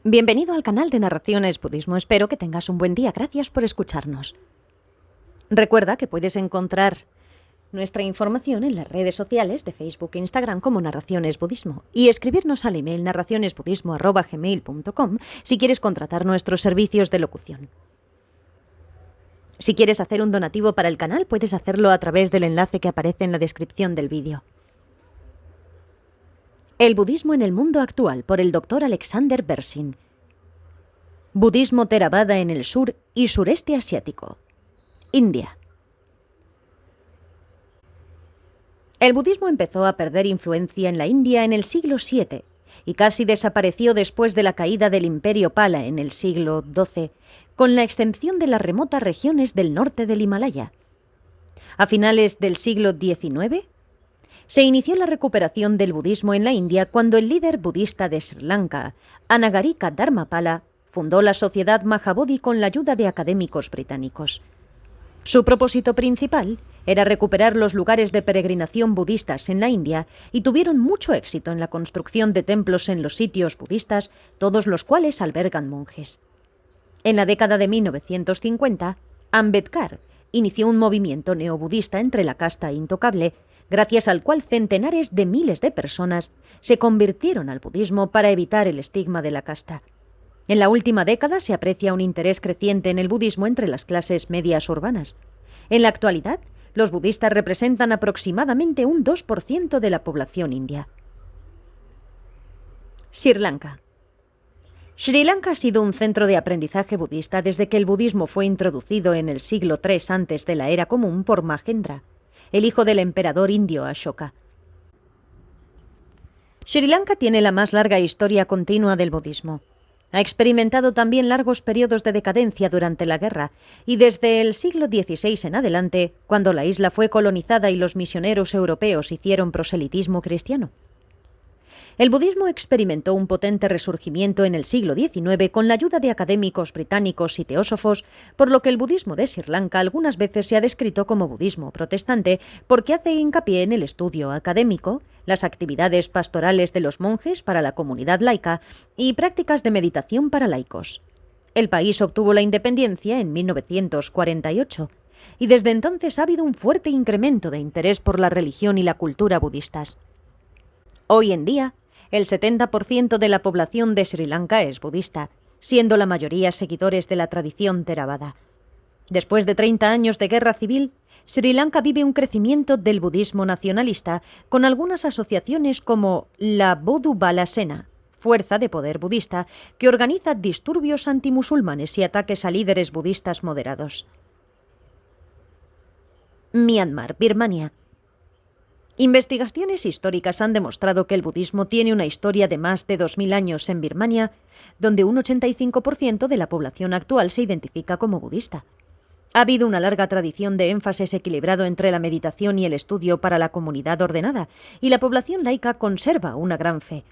Bienvenido al canal de Narraciones Budismo. Espero que tengas un buen día. Gracias por escucharnos. Recuerda que puedes encontrar nuestra información en las redes sociales de Facebook e Instagram como Narraciones Budismo y escribirnos al email narracionesbudismo@gmail.com si quieres contratar nuestros servicios de locución. Si quieres hacer un donativo para el canal, puedes hacerlo a través del enlace que aparece en la descripción del vídeo. El budismo en el mundo actual, por el Dr. Alexander Berzin. Budismo Theravada en el sur y sureste asiático. India. El budismo empezó a perder influencia en la India en el siglo VII y casi desapareció después de la caída del Imperio Pala en el siglo XII, con la excepción de las remotas regiones del norte del Himalaya. A finales del siglo XIX, se inició la recuperación del budismo en la India cuando el líder budista de Sri Lanka, Anagarika Dharmapala, fundó la Sociedad Mahabodhi con la ayuda de académicos británicos. Su propósito principal era recuperar los lugares de peregrinación budistas en la India y tuvieron mucho éxito en la construcción de templos en los sitios budistas, todos los cuales albergan monjes. En la década de 1950, Ambedkar inició un movimiento neobudista entre la casta intocable, gracias al cual centenares de miles de personas se convirtieron al budismo para evitar el estigma de la casta. En la última década se aprecia un interés creciente en el budismo entre las clases medias urbanas. En la actualidad, los budistas representan aproximadamente un 2% de la población india. Sri Lanka. Sri Lanka ha sido un centro de aprendizaje budista desde que el budismo fue introducido en el siglo III antes de la Era Común por Mahendra, el hijo del emperador indio Ashoka. Sri Lanka tiene la más larga historia continua del budismo. Ha experimentado también largos periodos de decadencia durante la guerra y desde el siglo XVI en adelante, cuando la isla fue colonizada y los misioneros europeos hicieron proselitismo cristiano. El budismo experimentó un potente resurgimiento en el siglo XIX con la ayuda de académicos británicos y teósofos, por lo que el budismo de Sri Lanka algunas veces se ha descrito como budismo protestante porque hace hincapié en el estudio académico, las actividades pastorales de los monjes para la comunidad laica y prácticas de meditación para laicos. El país obtuvo la independencia en 1948 y desde entonces ha habido un fuerte incremento de interés por la religión y la cultura budistas. Hoy en día, el 70% de la población de Sri Lanka es budista, siendo la mayoría seguidores de la tradición Theravada. Después de 30 años de guerra civil, Sri Lanka vive un crecimiento del budismo nacionalista, con algunas asociaciones como la Bodhu Bala Sena, fuerza de poder budista, que organiza disturbios antimusulmanes y ataques a líderes budistas moderados. Myanmar, Birmania. Investigaciones históricas han demostrado que el budismo tiene una historia de más de 2000 años en Birmania, donde un 85% de la población actual se identifica como budista. Ha habido una larga tradición de énfasis equilibrado entre la meditación y el estudio para la comunidad ordenada, y la población laica conserva una gran fe.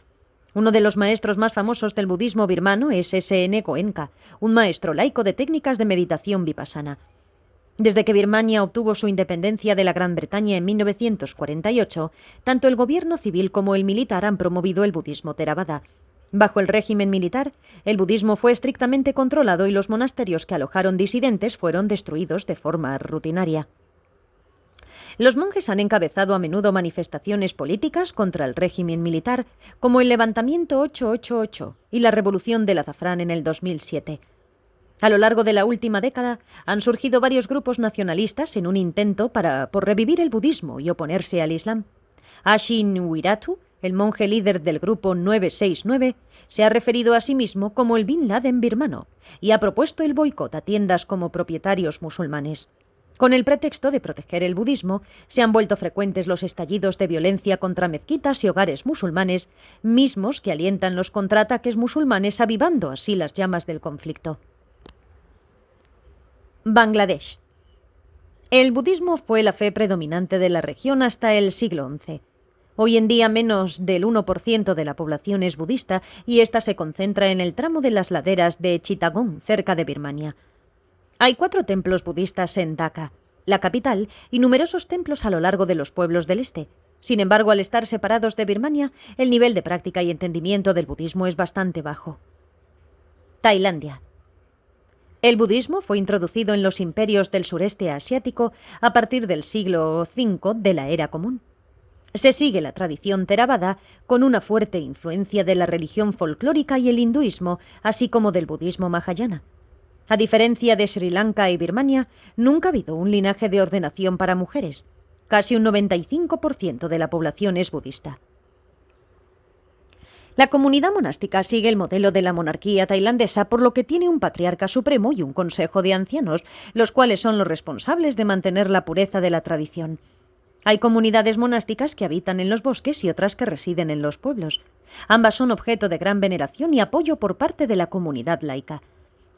Uno de los maestros más famosos del budismo birmano es S.N. Goenka, un maestro laico de técnicas de meditación vipassana. Desde que Birmania obtuvo su independencia de la Gran Bretaña en 1948, tanto el gobierno civil como el militar han promovido el budismo Theravada. Bajo el régimen militar, el budismo fue estrictamente controlado y los monasterios que alojaron disidentes fueron destruidos de forma rutinaria. Los monjes han encabezado a menudo manifestaciones políticas contra el régimen militar, como el levantamiento 888 y la revolución del azafrán en el 2007. A lo largo de la última década han surgido varios grupos nacionalistas en un intento por revivir el budismo y oponerse al Islam. Ashin Wiratu, el monje líder del grupo 969, se ha referido a sí mismo como el Bin Laden birmano y ha propuesto el boicot a tiendas como propietarios musulmanes. Con el pretexto de proteger el budismo, se han vuelto frecuentes los estallidos de violencia contra mezquitas y hogares musulmanes, mismos que alientan los contraataques musulmanes, avivando así las llamas del conflicto. Bangladesh. El budismo fue la fe predominante de la región hasta el siglo XI. Hoy en día menos del 1% de la población es budista y esta se concentra en el tramo de las laderas de Chittagong, cerca de Birmania. Hay 4 templos budistas en Dhaka, la capital, y numerosos templos a lo largo de los pueblos del este. Sin embargo, al estar separados de Birmania, el nivel de práctica y entendimiento del budismo es bastante bajo. Tailandia. El budismo fue introducido en los imperios del sureste asiático a partir del siglo V de la Era Común. Se sigue la tradición Theravada con una fuerte influencia de la religión folclórica y el hinduismo, así como del budismo Mahayana. A diferencia de Sri Lanka y Birmania, nunca ha habido un linaje de ordenación para mujeres. Casi un 95% de la población es budista. La comunidad monástica sigue el modelo de la monarquía tailandesa, por lo que tiene un patriarca supremo y un consejo de ancianos, los cuales son los responsables de mantener la pureza de la tradición. Hay comunidades monásticas que habitan en los bosques y otras que residen en los pueblos. Ambas son objeto de gran veneración y apoyo por parte de la comunidad laica.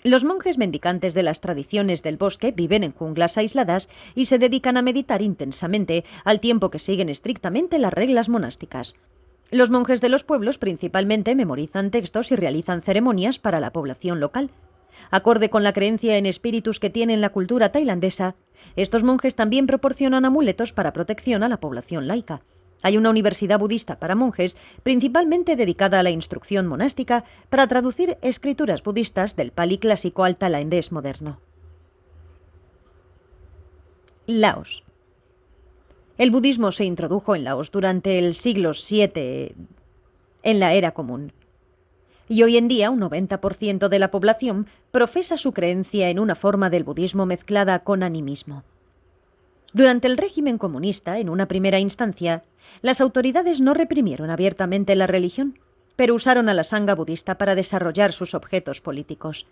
Los monjes mendicantes de las tradiciones del bosque viven en junglas aisladas y se dedican a meditar intensamente, al tiempo que siguen estrictamente las reglas monásticas. Los monjes de los pueblos principalmente memorizan textos y realizan ceremonias para la población local. Acorde con la creencia en espíritus que tiene la cultura tailandesa, estos monjes también proporcionan amuletos para protección a la población laica. Hay una universidad budista para monjes, principalmente dedicada a la instrucción monástica, para traducir escrituras budistas del Pali clásico al tailandés moderno. Laos. El budismo se introdujo en Laos durante el siglo VII en la Era Común. Y hoy en día un 90% de la población profesa su creencia en una forma del budismo mezclada con animismo. Durante el régimen comunista, en una primera instancia, las autoridades no reprimieron abiertamente la religión, pero usaron a la sangha budista para desarrollar sus objetos políticos.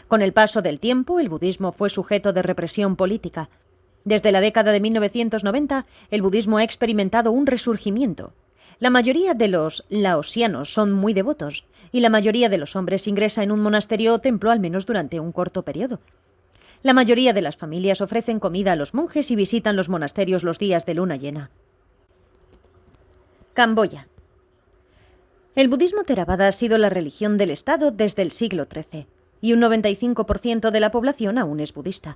Con el paso del tiempo, el budismo fue sujeto de represión política. Desde la década de 1990, el budismo ha experimentado un resurgimiento. La mayoría de los laosianos son muy devotos, y la mayoría de los hombres ingresa en un monasterio o templo al menos durante un corto periodo. La mayoría de las familias ofrecen comida a los monjes y visitan los monasterios los días de luna llena. Camboya. El budismo Theravada ha sido la religión del Estado desde el siglo XIII, y un 95% de la población aún es budista.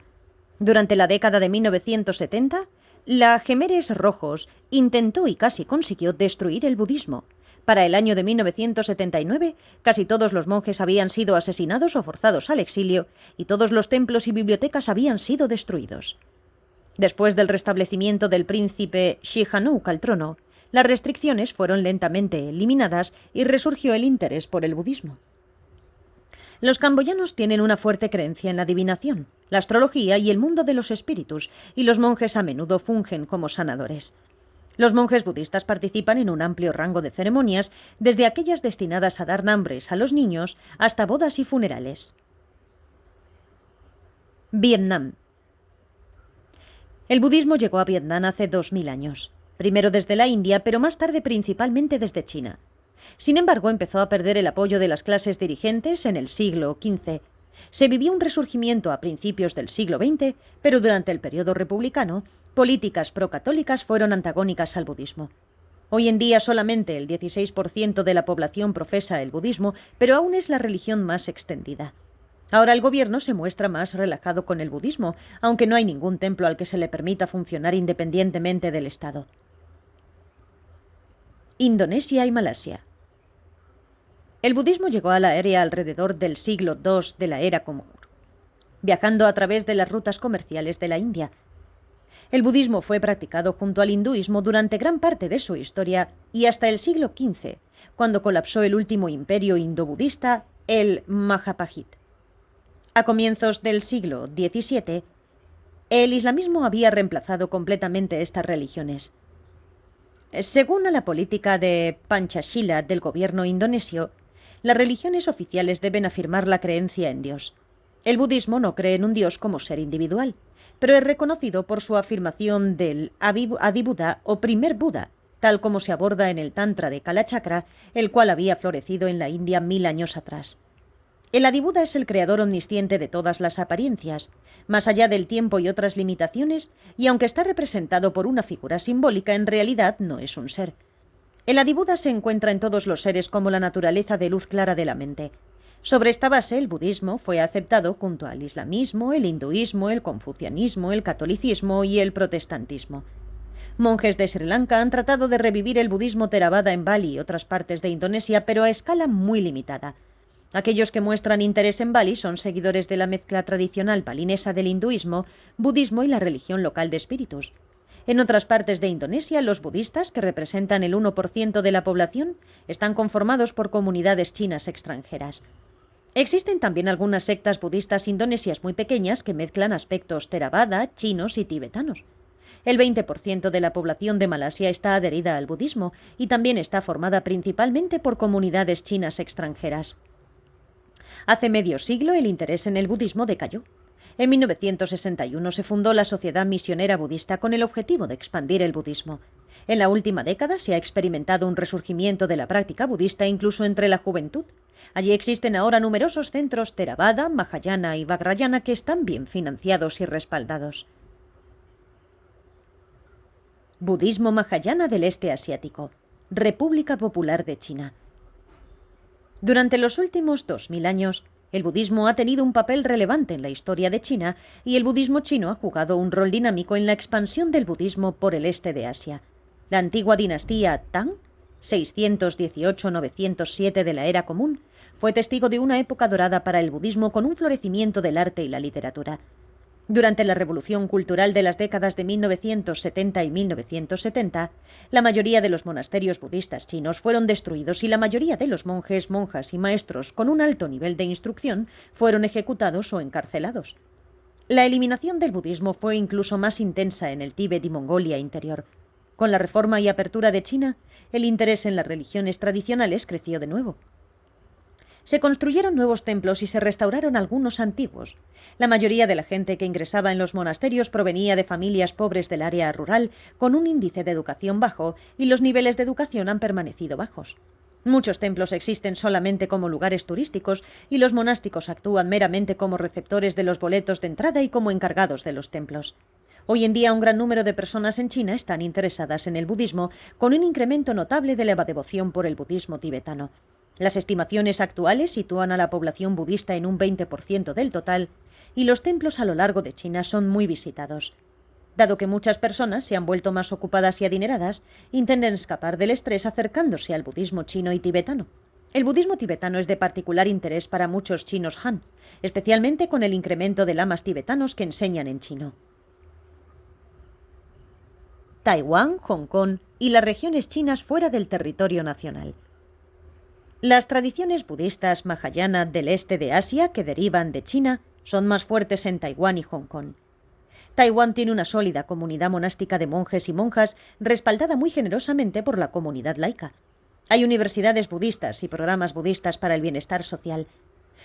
Durante la década de 1970, la Khmeres Rojos intentó y casi consiguió destruir el budismo. Para el año de 1979, casi todos los monjes habían sido asesinados o forzados al exilio y todos los templos y bibliotecas habían sido destruidos. Después del restablecimiento del príncipe Sihanouk al trono, las restricciones fueron lentamente eliminadas y resurgió el interés por el budismo. Los camboyanos tienen una fuerte creencia en la adivinación, la astrología y el mundo de los espíritus, y los monjes a menudo fungen como sanadores. Los monjes budistas participan en un amplio rango de ceremonias, desde aquellas destinadas a dar nombres a los niños hasta bodas y funerales. Vietnam. El budismo llegó a Vietnam hace 2000 años, primero desde la India, pero más tarde principalmente desde China. Sin embargo, empezó a perder el apoyo de las clases dirigentes en el siglo XV. Se vivió un resurgimiento a principios del siglo XX, pero durante el periodo republicano, políticas procatólicas fueron antagónicas al budismo. Hoy en día solamente el 16% de la población profesa el budismo, pero aún es la religión más extendida. Ahora el gobierno se muestra más relajado con el budismo, aunque no hay ningún templo al que se le permita funcionar independientemente del Estado. Indonesia y Malasia. El budismo llegó a la área alrededor del siglo II de la Era Común, viajando a través de las rutas comerciales de la India. El budismo fue practicado junto al hinduismo durante gran parte de su historia y hasta el siglo XV, cuando colapsó el último imperio indo-budista, el Majapahit. A comienzos del siglo XVII, el islamismo había reemplazado completamente estas religiones. Según la política de Panchashila del gobierno indonesio, las religiones oficiales deben afirmar la creencia en Dios. El budismo no cree en un Dios como ser individual, pero es reconocido por su afirmación del Adi-Buda o primer Buda, tal como se aborda en el Tantra de Kalachakra, el cual había florecido en la India 1000 años atrás. El Adi-Buda es el creador omnisciente de todas las apariencias, más allá del tiempo y otras limitaciones, y aunque está representado por una figura simbólica, en realidad no es un ser. El Adi-Buda se encuentra en todos los seres como la naturaleza de luz clara de la mente. Sobre esta base, el budismo fue aceptado junto al islamismo, el hinduismo, el confucianismo, el catolicismo y el protestantismo. Monjes de Sri Lanka han tratado de revivir el budismo Theravada en Bali y otras partes de Indonesia, pero a escala muy limitada. Aquellos que muestran interés en Bali son seguidores de la mezcla tradicional balinesa del hinduismo, budismo y la religión local de espíritus. En otras partes de Indonesia, los budistas, que representan el 1% de la población, están conformados por comunidades chinas extranjeras. Existen también algunas sectas budistas indonesias muy pequeñas que mezclan aspectos theravada, chinos y tibetanos. El 20% de la población de Malasia está adherida al budismo y también está formada principalmente por comunidades chinas extranjeras. Hace medio siglo el interés en el budismo decayó. En 1961 se fundó la Sociedad Misionera Budista con el objetivo de expandir el budismo. En la última década se ha experimentado un resurgimiento de la práctica budista incluso entre la juventud. Allí existen ahora numerosos centros Theravada, Mahayana y Vajrayana que están bien financiados y respaldados. Budismo Mahayana del Este Asiático. República Popular de China. Durante los últimos 2000 años, el budismo ha tenido un papel relevante en la historia de China y el budismo chino ha jugado un rol dinámico en la expansión del budismo por el este de Asia. La antigua dinastía Tang, 618-907 de la Era Común, fue testigo de una época dorada para el budismo con un florecimiento del arte y la literatura. Durante la Revolución Cultural de las décadas de 1970 y 1970, la mayoría de los monasterios budistas chinos fueron destruidos y la mayoría de los monjes, monjas y maestros con un alto nivel de instrucción fueron ejecutados o encarcelados. La eliminación del budismo fue incluso más intensa en el Tíbet y Mongolia interior. Con la reforma y apertura de China, el interés en las religiones tradicionales creció de nuevo. Se construyeron nuevos templos y se restauraron algunos antiguos. La mayoría de la gente que ingresaba en los monasterios provenía de familias pobres del área rural, con un índice de educación bajo, y los niveles de educación han permanecido bajos. Muchos templos existen solamente como lugares turísticos y los monásticos actúan meramente como receptores de los boletos de entrada y como encargados de los templos. Hoy en día un gran número de personas en China están interesadas en el budismo, con un incremento notable de la devoción por el budismo tibetano. Las estimaciones actuales sitúan a la población budista en un 20% del total, y los templos a lo largo de China son muy visitados. Dado que muchas personas se han vuelto más ocupadas y adineradas, intentan escapar del estrés acercándose al budismo chino y tibetano. El budismo tibetano es de particular interés para muchos chinos Han, especialmente con el incremento de lamas tibetanos que enseñan en chino. Taiwán, Hong Kong y las regiones chinas fuera del territorio nacional. Las tradiciones budistas Mahayana del este de Asia, que derivan de China, son más fuertes en Taiwán y Hong Kong. Taiwán tiene una sólida comunidad monástica de monjes y monjas, respaldada muy generosamente por la comunidad laica. Hay universidades budistas y programas budistas para el bienestar social.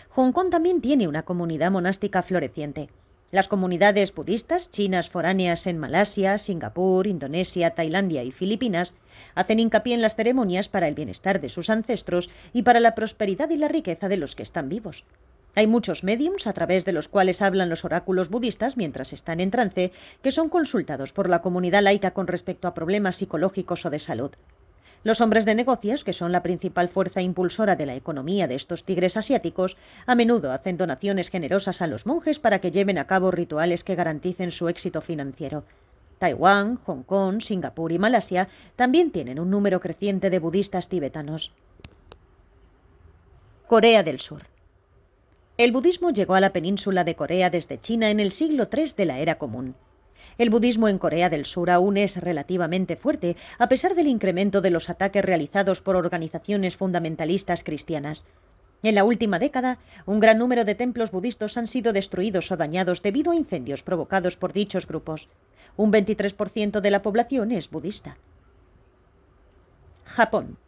Hong Kong también tiene una comunidad monástica floreciente. Las comunidades budistas chinas foráneas en Malasia, Singapur, Indonesia, Tailandia y Filipinas hacen hincapié en las ceremonias para el bienestar de sus ancestros y para la prosperidad y la riqueza de los que están vivos. Hay muchos médiums a través de los cuales hablan los oráculos budistas mientras están en trance, que son consultados por la comunidad laica con respecto a problemas psicológicos o de salud. Los hombres de negocios, que son la principal fuerza impulsora de la economía de estos tigres asiáticos, a menudo hacen donaciones generosas a los monjes para que lleven a cabo rituales que garanticen su éxito financiero. Taiwán, Hong Kong, Singapur y Malasia también tienen un número creciente de budistas tibetanos. Corea del Sur. El budismo llegó a la península de Corea desde China en el siglo III de la Era Común. El budismo en Corea del Sur aún es relativamente fuerte, a pesar del incremento de los ataques realizados por organizaciones fundamentalistas cristianas. En la última década, un gran número de templos budistas han sido destruidos o dañados debido a incendios provocados por dichos grupos. Un 23% de la población es budista. Japón.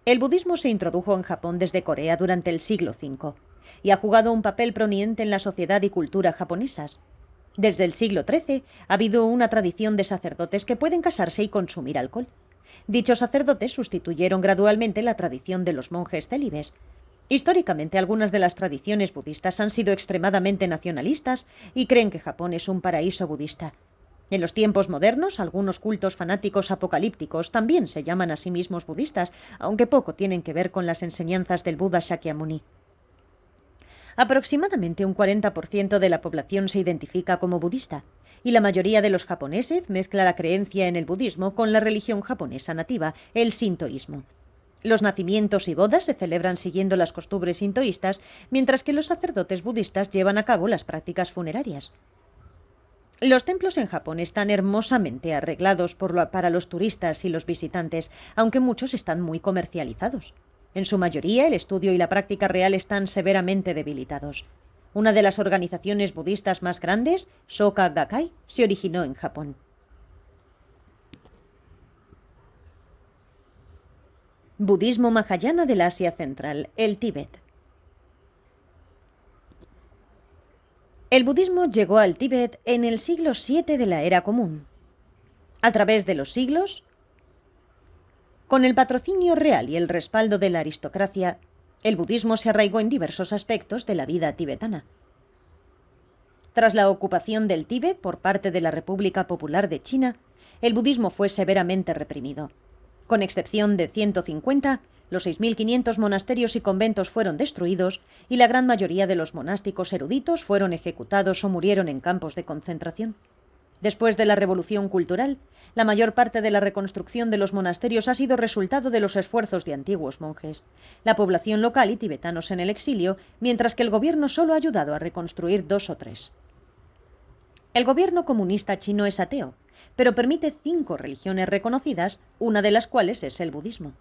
El budismo se introdujo en Japón desde Corea durante el siglo V y ha jugado un papel prominente en la sociedad y cultura japonesas. Desde el siglo XIII ha habido una tradición de sacerdotes que pueden casarse y consumir alcohol. Dichos sacerdotes sustituyeron gradualmente la tradición de los monjes célibes. Históricamente, algunas de las tradiciones budistas han sido extremadamente nacionalistas y creen que Japón es un paraíso budista. En los tiempos modernos, algunos cultos fanáticos apocalípticos también se llaman a sí mismos budistas, aunque poco tienen que ver con las enseñanzas del Buda Shakyamuni. Aproximadamente un 40% de la población se identifica como budista, y la mayoría de los japoneses mezcla la creencia en el budismo con la religión japonesa nativa, el sintoísmo. Los nacimientos y bodas se celebran siguiendo las costumbres sintoístas, mientras que los sacerdotes budistas llevan a cabo las prácticas funerarias. Los templos en Japón están hermosamente arreglados para los turistas y los visitantes, aunque muchos están muy comercializados. En su mayoría, el estudio y la práctica real están severamente debilitados. Una de las organizaciones budistas más grandes, Soka Gakkai, se originó en Japón. Budismo Mahayana del Asia Central, el Tíbet. El budismo llegó al Tíbet en el siglo VII de la Era Común. A través de los siglos, con el patrocinio real y el respaldo de la aristocracia, el budismo se arraigó en diversos aspectos de la vida tibetana. Tras la ocupación del Tíbet por parte de la República Popular de China, el budismo fue severamente reprimido. Con excepción de 150, los 6.500 monasterios y conventos fueron destruidos y la gran mayoría de los monásticos eruditos fueron ejecutados o murieron en campos de concentración. Después de la Revolución Cultural, la mayor parte de la reconstrucción de los monasterios ha sido resultado de los esfuerzos de antiguos monjes, la población local y tibetanos en el exilio, mientras que el gobierno solo ha ayudado a reconstruir 2 o 3. El gobierno comunista chino es ateo, pero permite 5 religiones reconocidas, una de las cuales es el budismo.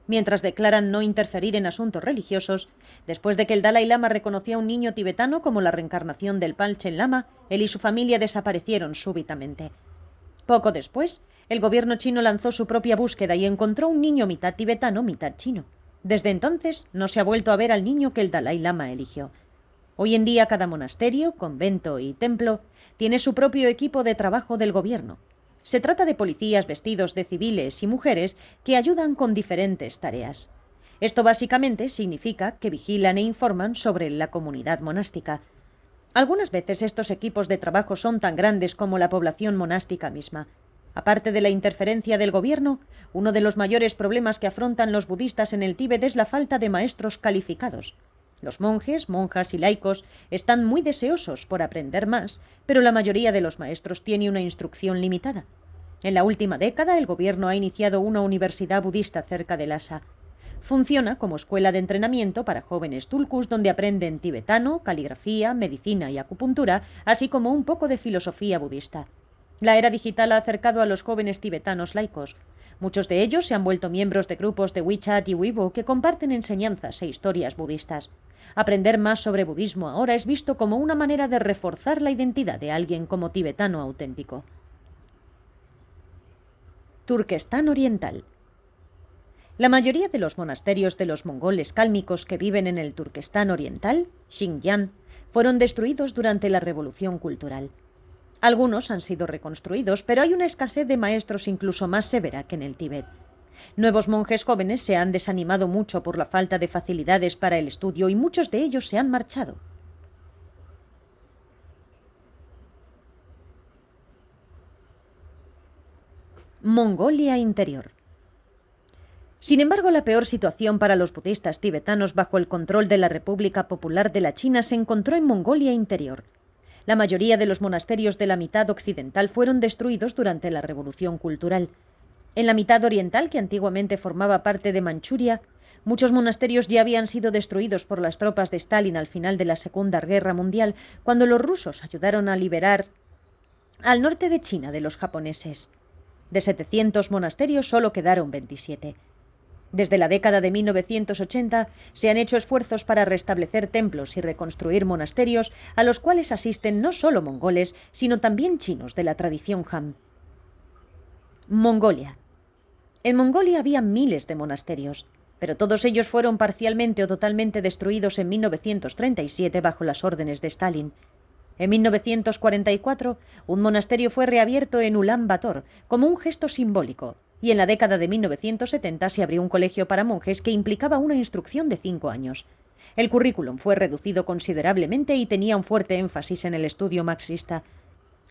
Mientras declaran no interferir en asuntos religiosos, después de que el Dalai Lama reconoció a un niño tibetano como la reencarnación del Panchen Lama, él y su familia desaparecieron súbitamente. Poco después, el gobierno chino lanzó su propia búsqueda y encontró un niño mitad tibetano, mitad chino. Desde entonces, no se ha vuelto a ver al niño que el Dalai Lama eligió. Hoy en día, cada monasterio, convento y templo tiene su propio equipo de trabajo del gobierno. Se trata de policías vestidos de civiles y mujeres que ayudan con diferentes tareas. Esto básicamente significa que vigilan e informan sobre la comunidad monástica. Algunas veces estos equipos de trabajo son tan grandes como la población monástica misma. Aparte de la interferencia del gobierno, uno de los mayores problemas que afrontan los budistas en el Tíbet es la falta de maestros calificados. Los monjes, monjas y laicos están muy deseosos por aprender más, pero la mayoría de los maestros tiene una instrucción limitada. En la última década, el gobierno ha iniciado una universidad budista cerca de Lhasa. Funciona como escuela de entrenamiento para jóvenes tulkus donde aprenden tibetano, caligrafía, medicina y acupuntura, así como un poco de filosofía budista. La era digital ha acercado a los jóvenes tibetanos laicos. Muchos de ellos se han vuelto miembros de grupos de WeChat y Weibo que comparten enseñanzas e historias budistas. Aprender más sobre budismo ahora es visto como una manera de reforzar la identidad de alguien como tibetano auténtico. Turquestán Oriental. La mayoría de los monasterios de los mongoles cálmicos que viven en el Turquestán Oriental, Xinjiang, fueron destruidos durante la Revolución Cultural. Algunos han sido reconstruidos, pero hay una escasez de maestros incluso más severa que en el Tíbet. Nuevos monjes jóvenes se han desanimado mucho por la falta de facilidades para el estudio y muchos de ellos se han marchado. Mongolia Interior. Sin embargo, la peor situación para los budistas tibetanos bajo el control de la República Popular de la China se encontró en Mongolia Interior. La mayoría de los monasterios de la mitad occidental fueron destruidos durante la Revolución Cultural. En la mitad oriental, que antiguamente formaba parte de Manchuria, muchos monasterios ya habían sido destruidos por las tropas de Stalin al final de la Segunda Guerra Mundial, cuando los rusos ayudaron a liberar al norte de China de los japoneses. De 700 monasterios solo quedaron 27. Desde la década de 1980 se han hecho esfuerzos para restablecer templos y reconstruir monasterios a los cuales asisten no solo mongoles, sino también chinos de la tradición Han. Mongolia. En Mongolia había miles de monasterios, pero todos ellos fueron parcialmente o totalmente destruidos en 1937 bajo las órdenes de Stalin. En 1944, un monasterio fue reabierto en Ulan Bator como un gesto simbólico, y en la década de 1970 se abrió un colegio para monjes que implicaba una instrucción de 5 años. El currículum fue reducido considerablemente y tenía un fuerte énfasis en el estudio marxista.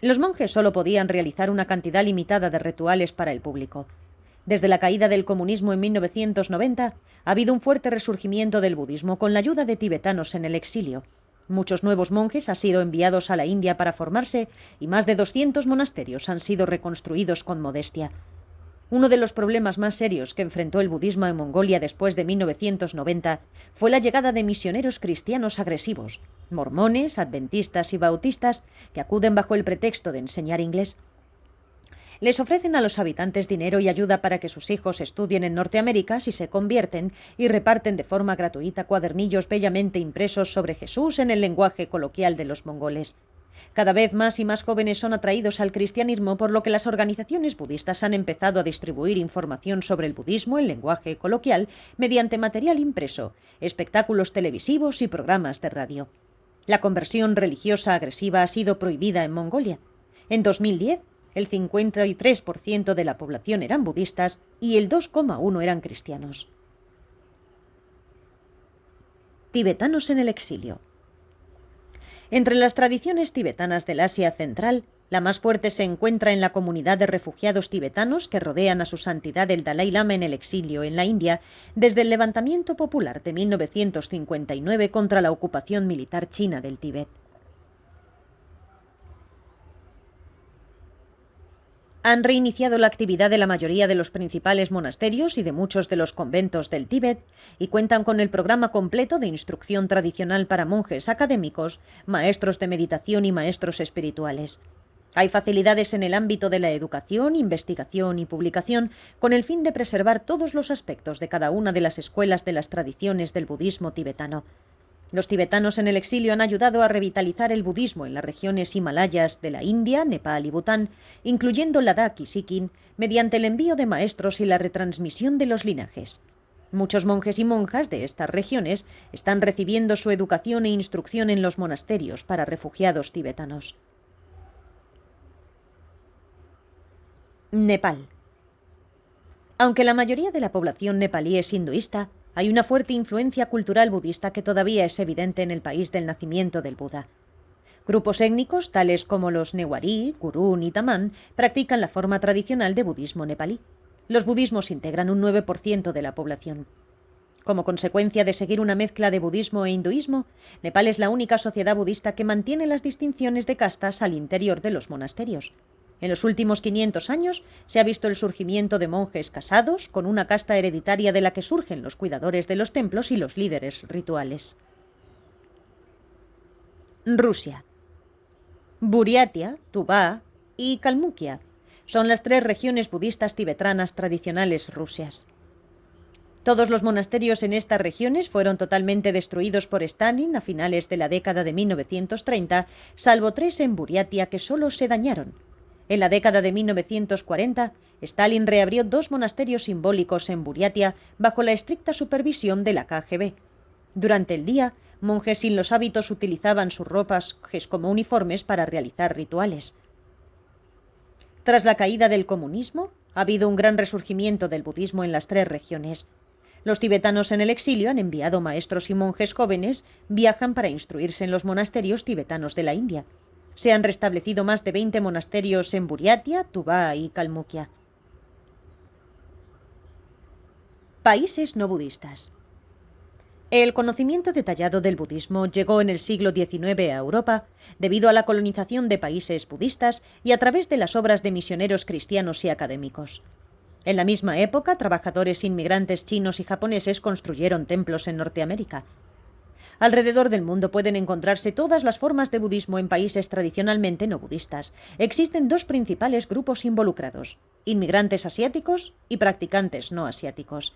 Los monjes solo podían realizar una cantidad limitada de rituales para el público. Desde la caída del comunismo en 1990, ha habido un fuerte resurgimiento del budismo con la ayuda de tibetanos en el exilio. Muchos nuevos monjes han sido enviados a la India para formarse y más de 200 monasterios han sido reconstruidos con modestia. Uno de los problemas más serios que enfrentó el budismo en Mongolia después de 1990 fue la llegada de misioneros cristianos agresivos, mormones, adventistas y bautistas, que acuden bajo el pretexto de enseñar inglés. Les ofrecen a los habitantes dinero y ayuda para que sus hijos estudien en Norteamérica si se convierten y reparten de forma gratuita cuadernillos bellamente impresos sobre Jesús en el lenguaje coloquial de los mongoles. Cada vez más y más jóvenes son atraídos al cristianismo, por lo que las organizaciones budistas han empezado a distribuir información sobre el budismo en lenguaje coloquial mediante material impreso, espectáculos televisivos y programas de radio. La conversión religiosa agresiva ha sido prohibida en Mongolia. En 2010, el 53% de la población eran budistas y el 2,1% eran cristianos. Tibetanos en el exilio. Entre las tradiciones tibetanas del Asia Central, la más fuerte se encuentra en la comunidad de refugiados tibetanos que rodean a su santidad el Dalai Lama en el exilio en la India desde el levantamiento popular de 1959 contra la ocupación militar china del Tíbet. Han reiniciado la actividad de la mayoría de los principales monasterios y de muchos de los conventos del Tíbet y cuentan con el programa completo de instrucción tradicional para monjes académicos, maestros de meditación y maestros espirituales. Hay facilidades en el ámbito de la educación, investigación y publicación con el fin de preservar todos los aspectos de cada una de las escuelas de las tradiciones del budismo tibetano. Los tibetanos en el exilio han ayudado a revitalizar el budismo en las regiones himalayas de la India, Nepal y Bután, incluyendo Ladakh y Sikkim, mediante el envío de maestros y la retransmisión de los linajes. Muchos monjes y monjas de estas regiones están recibiendo su educación e instrucción en los monasterios para refugiados tibetanos. Nepal. Aunque la mayoría de la población nepalí es hinduista, hay una fuerte influencia cultural budista que todavía es evidente en el país del nacimiento del Buda. Grupos étnicos, tales como los Newari, Gurung y Tamang, practican la forma tradicional de budismo nepalí. Los budismos integran un 9% de la población. Como consecuencia de seguir una mezcla de budismo e hinduismo, Nepal es la única sociedad budista que mantiene las distinciones de castas al interior de los monasterios. En los últimos 500 años se ha visto el surgimiento de monjes casados con una casta hereditaria de la que surgen los cuidadores de los templos y los líderes rituales. Rusia. Buriatia, Tuvá y Kalmukia son las 3 regiones budistas tibetanas tradicionales rusias. Todos los monasterios en estas regiones fueron totalmente destruidos por Stalin a finales de la década de 1930, salvo 3 en Buriatia que solo se dañaron. En la década de 1940, Stalin reabrió 2 monasterios simbólicos en Buriatia bajo la estricta supervisión de la KGB. Durante el día, monjes sin los hábitos utilizaban sus ropas como uniformes para realizar rituales. Tras la caída del comunismo, ha habido un gran resurgimiento del budismo en las 3 regiones. Los tibetanos en el exilio han enviado maestros y monjes jóvenes, viajan para instruirse en los monasterios tibetanos de la India. Se han restablecido más de 20 monasterios en Buriatia, Tuvá y Kalmukia. Países no budistas. El conocimiento detallado del budismo llegó en el siglo XIX a Europa debido a la colonización de países budistas y a través de las obras de misioneros cristianos y académicos. En la misma época, trabajadores inmigrantes chinos y japoneses construyeron templos en Norteamérica. Alrededor del mundo pueden encontrarse todas las formas de budismo en países tradicionalmente no budistas. Existen 2 principales grupos involucrados: inmigrantes asiáticos y practicantes no asiáticos.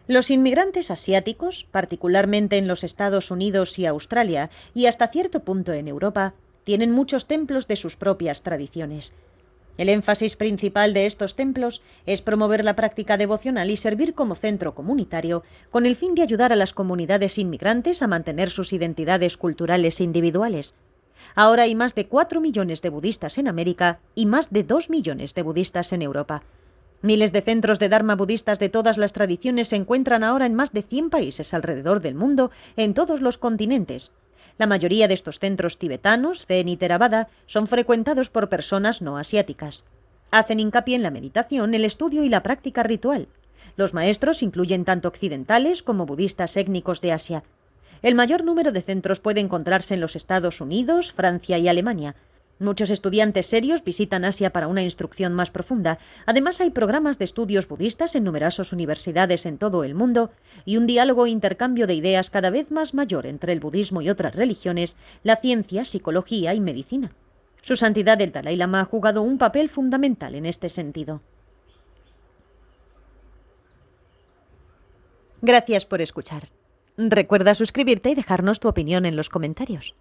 Los inmigrantes asiáticos, particularmente en los Estados Unidos y Australia, y hasta cierto punto en Europa, tienen muchos templos de sus propias tradiciones. El énfasis principal de estos templos es promover la práctica devocional y servir como centro comunitario con el fin de ayudar a las comunidades inmigrantes a mantener sus identidades culturales individuales. Ahora hay más de 4 millones de budistas en América y más de 2 millones de budistas en Europa. Miles de centros de Dharma budistas de todas las tradiciones se encuentran ahora en más de 100 países alrededor del mundo, en todos los continentes. La mayoría de estos centros tibetanos, Zen y Theravada, son frecuentados por personas no asiáticas. Hacen hincapié en la meditación, el estudio y la práctica ritual. Los maestros incluyen tanto occidentales como budistas étnicos de Asia. El mayor número de centros puede encontrarse en los Estados Unidos, Francia y Alemania. Muchos estudiantes serios visitan Asia para una instrucción más profunda. Además, hay programas de estudios budistas en numerosas universidades en todo el mundo y un diálogo e intercambio de ideas cada vez más mayor entre el budismo y otras religiones, la ciencia, psicología y medicina. Su Santidad el Dalai Lama ha jugado un papel fundamental en este sentido. Gracias por escuchar. Recuerda suscribirte y dejarnos tu opinión en los comentarios.